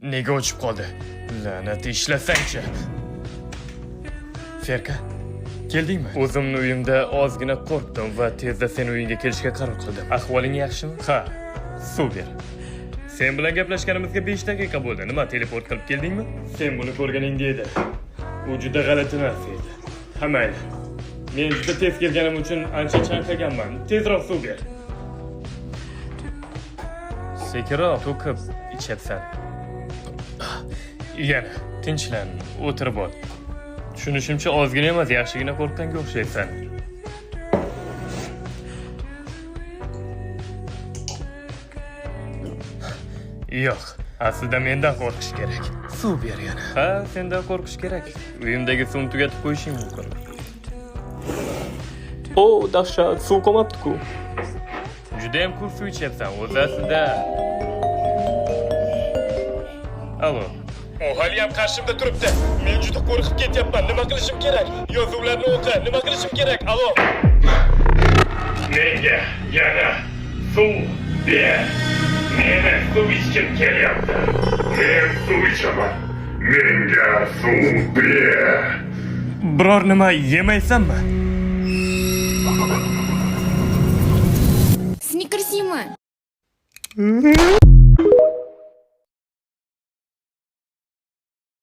Nega o'chib qoldi? La'nat ishlasangchi. Ferka, keldingmi? O'zimni uyimda ozgina qo'rqdim va tezda sen uyingga kelishga qaror qildim. Ahvoling yaxshimi? Ha, super. Sen bilan gaplashganimizga 5 daqiqa bo'ldi. Nima, teleport qilib keldingmi? Sen buni ko'rganingda edi. U juda g'alati narsa edi. Ha, mayli. Men juda tez kelganim uchun ancha chanqaganman. Tezroq suv ber. Sekiroq to'kib ichyapsan. Yana tinchlan, o'tirib ol. Tushunishimcha ozgina emas, yaxshigina qo'rqqanga o'xshaysan. Yo'q, aslida mendan qo'rqish kerak. Suv ber yana. Ha, sendan qo'rqish kerak. Uyimdagi suvni tugatib qo'yishing mumkin. O, dahshat, suv qolmabdi-ku. Juda ham ko'p suv ichyapsan, o'zi aslida. Alo. O haliyam qarshimda turibdi. Men juda qo'rqib ketyapman. Nima qilishim kerak? Yozuvlarni o'qi. Nima qilishim kerak? Alo. Menga yana suv ber. Meni suv ichkim kelyapti. Men suv ichaman. Menga suv ber. Biror nima yemaysanmi? Snickers yema.